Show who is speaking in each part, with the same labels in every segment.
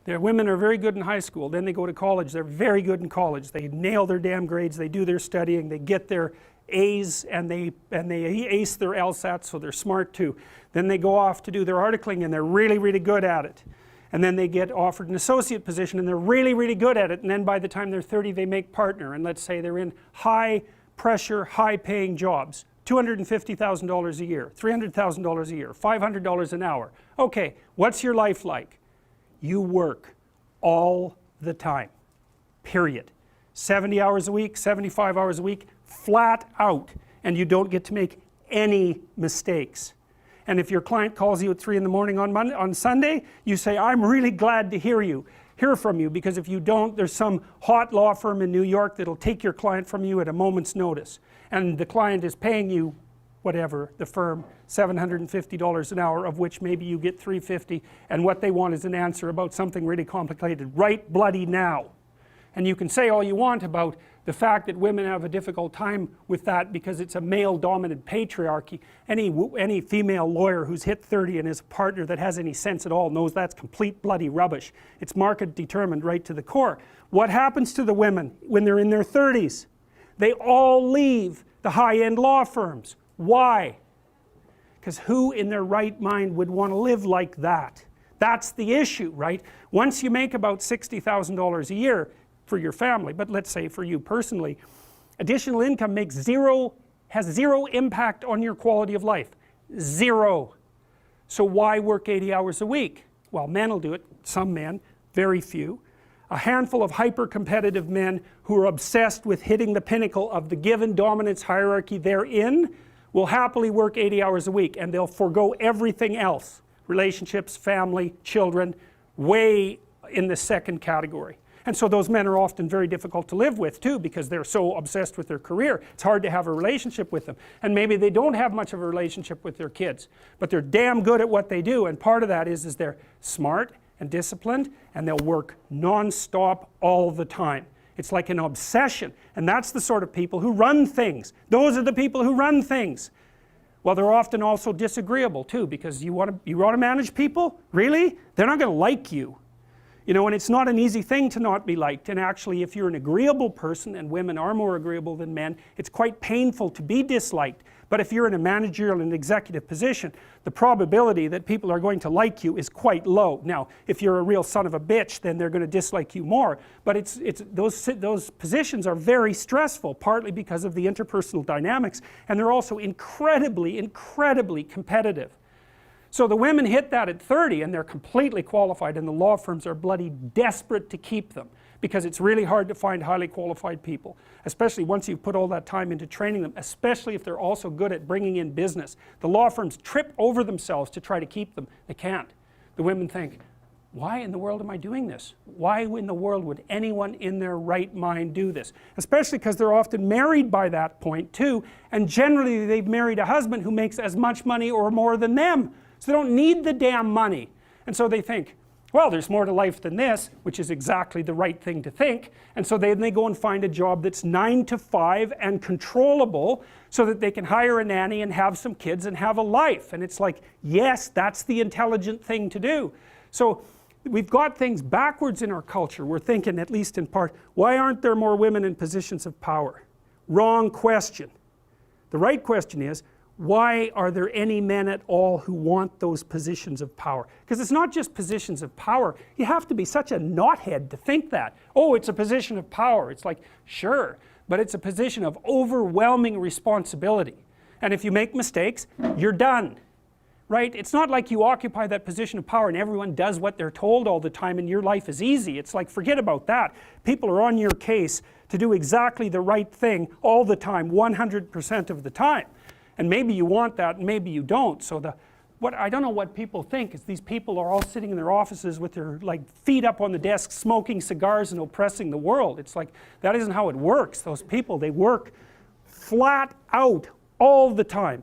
Speaker 1: Their women are very good in high school, then they go to college, they're very good in college, they nail their damn grades, they do their studying, they get their A's and they ace their LSATs, so they're smart too. Then they go off to do their articling and they're really, really good at it. And then they get offered an associate position and they're really, really good at it, and then by the time they're 30 they make partner, and let's say they're in high pressure, high paying jobs. $250,000 a year, $300,000 a year, $500 an hour. Okay, what's your life like? You work all the time, period. 70 hours a week, 75 hours a week, flat out, and you don't get to make any mistakes. And if your client calls you at 3 in the morning on Sunday, you say, I'm really glad to hear from you, because if you don't, there's some hot law firm in New York that'll take your client from you at a moment's notice. And the client is paying you, whatever, the firm, $750 an hour, of which maybe you get $350, and what they want is an answer about something really complicated right bloody now. And you can say all you want about the fact that women have a difficult time with that because it's a male-dominant patriarchy. Any female lawyer who's hit 30 and is a partner that has any sense at all knows that's complete bloody rubbish. It's market determined right to the core. What happens to the women when they're in their 30s? They all leave the high-end law firms. Why? Because who in their right mind would want to live like that? That's the issue, right? Once you make about $60,000 a year for your family, but let's say for you personally, additional income has zero impact on your quality of life. Zero. So why work 80 hours a week? Well, men will do it, some men, very few. A handful of hyper-competitive men who are obsessed with hitting the pinnacle of the given dominance hierarchy they're in will happily work 80 hours a week, and they'll forego everything else. Relationships, family, children, way in the second category. And so those men are often very difficult to live with too, because they're so obsessed with their career. It's hard to have a relationship with them. And maybe they don't have much of a relationship with their kids, but they're damn good at what they do, and part of that is they're smart and disciplined, and they'll work non-stop all the time. It's like an obsession, and that's the sort of people who run things. Those are the people who run things. Well, they're often also disagreeable too, because you want to manage people? Really? They're not going to like you. You know, and it's not an easy thing to not be liked, and actually if you're an agreeable person, and women are more agreeable than men, it's quite painful to be disliked. But if you're in a managerial and executive position, the probability that people are going to like you is quite low. Now, if you're a real son of a bitch, then they're going to dislike you more. But those positions are very stressful, partly because of the interpersonal dynamics, and they're also incredibly, incredibly competitive. So the women hit that at 30 and they're completely qualified, and the law firms are bloody desperate to keep them, because it's really hard to find highly qualified people, especially once you've put all that time into training them, especially if they're also good at bringing in business. The law firms trip over themselves to try to keep them. They can't. The women think, why in the world am I doing this? Why in the world would anyone in their right mind do this? Especially because they're often married by that point too, and generally they've married a husband who makes as much money or more than them. So they don't need the damn money. And so they think, well, there's more to life than this, which is exactly the right thing to think. And so then they go and find a job that's 9 to 5 and controllable, so that they can hire a nanny and have some kids and have a life. And it's like, yes, that's the intelligent thing to do. So we've got things backwards in our culture. We're thinking, at least in part, why aren't there more women in positions of power? Wrong question. The right question is, why are there any men at all who want those positions of power? Because it's not just positions of power. You have to be such a knothead to think that. Oh, it's a position of power. It's like, sure, but it's a position of overwhelming responsibility. And if you make mistakes, you're done. Right? It's not like you occupy that position of power and everyone does what they're told all the time and your life is easy. It's like, forget about that. People are on your case to do exactly the right thing all the time, 100% of the time. And maybe you want that, and maybe you don't. So I don't know what people think is these people are all sitting in their offices with their feet up on the desk, smoking cigars and oppressing the world. It's like, that isn't how it works. Those people, they work flat out all the time.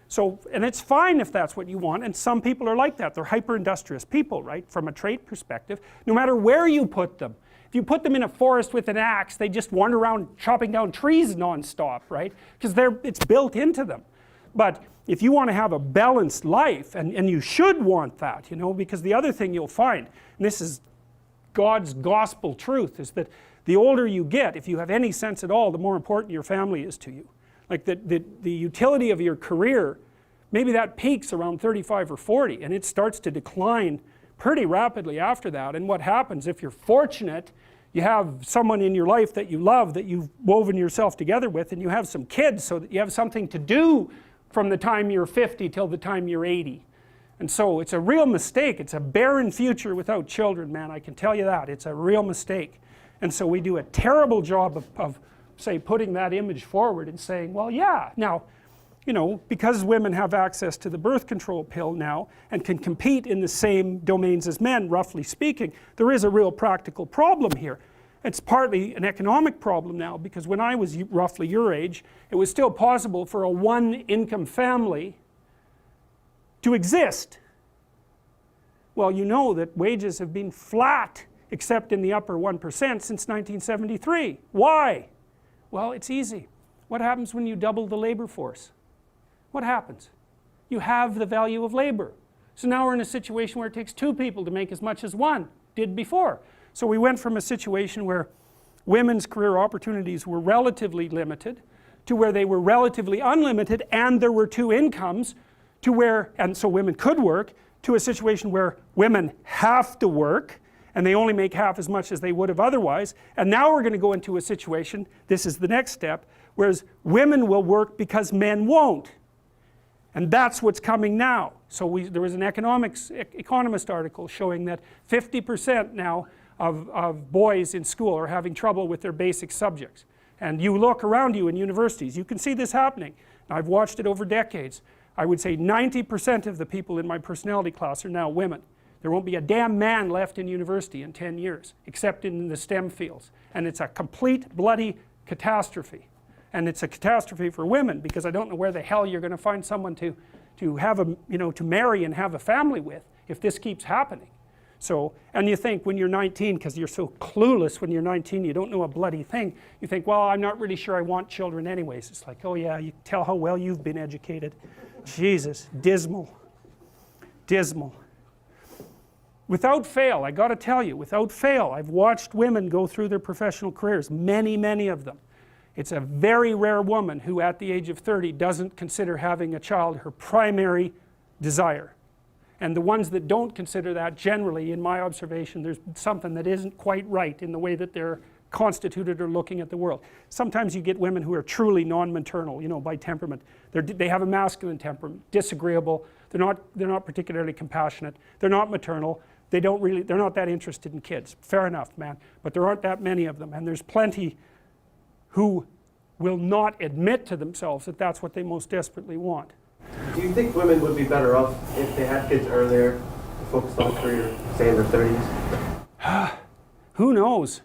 Speaker 1: So, and it's fine if that's what you want, and some people are like that. They're hyper-industrious people, right? From a trait perspective, no matter where you put them. If you put them in a forest with an axe, they just wander around chopping down trees non-stop, right? Because it's built into them. But if you want to have a balanced life, and you should want that, you know, because the other thing you'll find, and this is God's gospel truth, is that the older you get, if you have any sense at all, the more important your family is to you. Like the utility of your career, maybe that peaks around 35 or 40, and it starts to decline pretty rapidly after that. And what happens, if you're fortunate, you have someone in your life that you love, that you've woven yourself together with, and you have some kids so that you have something to do from the time you're 50 till the time you're 80. And so it's a real mistake. It's a barren future without children, man, I can tell you that. It's a real mistake. And so we do a terrible job of say, putting that image forward and saying, well, yeah, now, you know, because women have access to the birth control pill now and can compete in the same domains as men, roughly speaking, there is a real practical problem here. It's partly an economic problem now, because when I was roughly your age, it was still possible for a one-income family to exist. Well, you know that wages have been flat, except in the upper 1% since 1973. Why? Well, it's easy. What happens when you double the labor force? What happens? You have the value of labor. So now we're in a situation where it takes two people to make as much as one did before. So we went from a situation where women's career opportunities were relatively limited to where they were relatively unlimited and there were two incomes, to where, and so women could work, to a situation where women have to work and they only make half as much as they would have otherwise. And now we're going to go into a situation, this is the next step, whereas women will work because men won't. And that's what's coming now. So there was an economist article showing that 50% now of boys in school are having trouble with their basic subjects. And you look around you in universities, you can see this happening. I've watched it over decades. I would say 90% of the people in my personality class are now women. There won't be a damn man left in university in 10 years, except in the STEM fields. And it's a complete bloody catastrophe. And it's a catastrophe for women, because I don't know where the hell you're going to find someone to have a, you know, to marry and have a family with if this keeps happening. So, and you think when you're 19, because you're so clueless when you're 19, you don't know a bloody thing, you think, well, I'm not really sure I want children anyways. It's like, oh yeah, you can tell how well you've been educated. Jesus, dismal, dismal. Without fail, I got to tell you, without fail, I've watched women go through their professional careers, many, many of them. It's a very rare woman who at the age of 30 doesn't consider having a child her primary desire. And the ones that don't consider that, generally, in my observation, there's something that isn't quite right in the way that they're constituted or looking at the world. Sometimes you get women who are truly non-maternal, you know, by temperament. They have a masculine temperament, disagreeable, they're not particularly compassionate, they're not maternal, they're not that interested in kids. Fair enough, man, but there aren't that many of them, and there's plenty who will not admit to themselves that that's what they most desperately want.
Speaker 2: Do you think women would be better off if they had kids earlier, focused on career, say in their 30s?
Speaker 1: Who knows?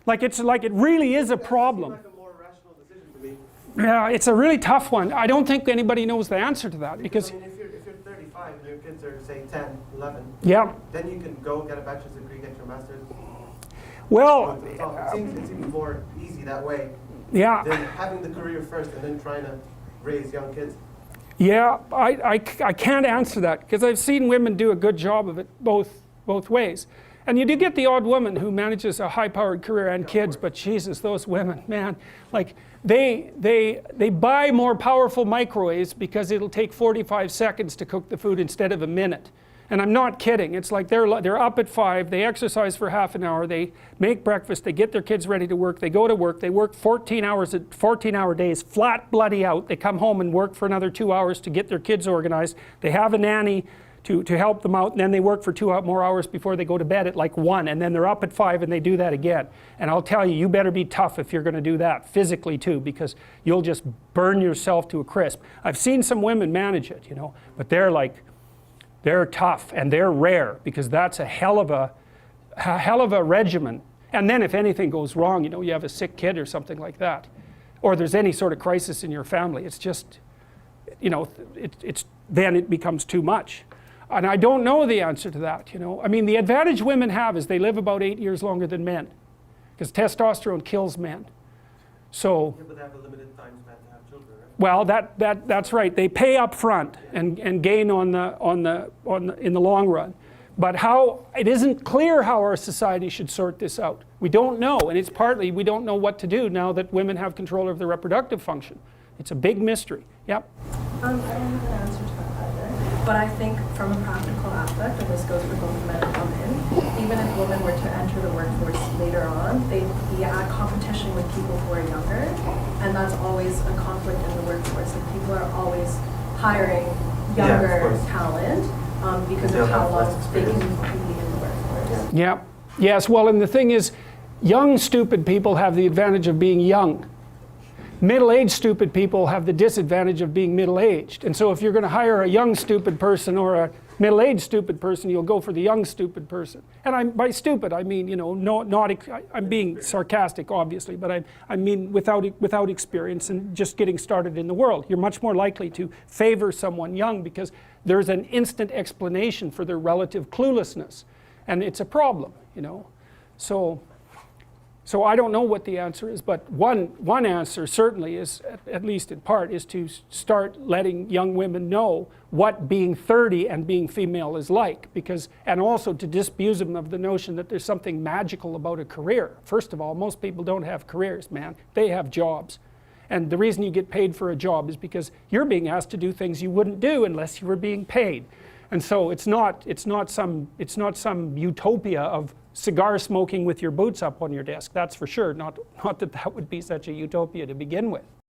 Speaker 1: Like it really is a problem.
Speaker 2: That seems like a more rational decision to me.
Speaker 1: Yeah, it's a really tough one. I don't think anybody knows the answer to that, because
Speaker 2: I mean, if you're 35 and your kids are, say, 10, 11,
Speaker 1: yeah,
Speaker 2: then you can go get a bachelor's degree, get your master's.
Speaker 1: well,
Speaker 2: It seems more easy that way
Speaker 1: yeah,
Speaker 2: than having the career first and then trying to raise young kids.
Speaker 1: yeah, I can't answer that, because I've seen women do a good job of it both ways. And you do get the odd woman who manages a high-powered career and kids, but Jesus, those women, man, like they buy more powerful microwaves because it'll take 45 seconds to cook the food instead of a minute. And I'm not kidding. It's like they're up at 5, they exercise for half an hour, they make breakfast, they get their kids ready to work, they go to work, they work 14-hour days, flat bloody out, they come home and work for another 2 hours to get their kids organized, they have a nanny to help them out, and then they work for 2 more hours before they go to bed at like 1, and then they're up at 5 and they do that again. And I'll tell you, you better be tough if you're going to do that, physically too, because you'll just burn yourself to a crisp. I've seen some women manage it, you know, but they're tough and they're rare, because that's a hell of a regimen. And then if anything goes wrong, you know, you have a sick kid or something like that, or there's any sort of crisis in your family, it's just, you know, then it becomes too much. And I don't know the answer to that, you know. I mean, the advantage women have is they live about 8 years longer than men, because testosterone kills men. So,
Speaker 2: Yeah, but they have a limited time span to have children, right?
Speaker 1: well, that's right. They pay up front and gain in the long run. But how, it isn't clear how our society should sort this out. We don't know, and it's partly we don't know what to do now that women have control of their reproductive function. It's a big mystery. Yep.
Speaker 3: I don't have an answer to that either, but I think from a practical aspect, and this goes for both men and women, even if women were to enter the workforce later on, they'd be at competition with people who are younger, and that's always a conflict in the workforce. Like people are always hiring younger talent because of how long they can be in the workforce.
Speaker 1: Yeah. Yes, well, and the thing is, young stupid people have the advantage of being young. Middle-aged stupid people have the disadvantage of being middle-aged. And so if you're going to hire a young stupid person or a middle-aged stupid person, you'll go for the young stupid person. And by stupid, I mean, you know, I'm being sarcastic, obviously, but I mean without experience and just getting started in the world. You're much more likely to favor someone young because there's an instant explanation for their relative cluelessness. And it's a problem, you know. So I don't know what the answer is, but one answer certainly is, at least in part, is to start letting young women know what being 30 and being female is like, and also to disabuse them of the notion that there's something magical about a career. First of all, most people don't have careers, man. They have jobs. And the reason you get paid for a job is because you're being asked to do things you wouldn't do unless you were being paid. And so it's not some utopia of cigar smoking with your boots up on your desk. That's for sure. Not that would be such a utopia to begin with.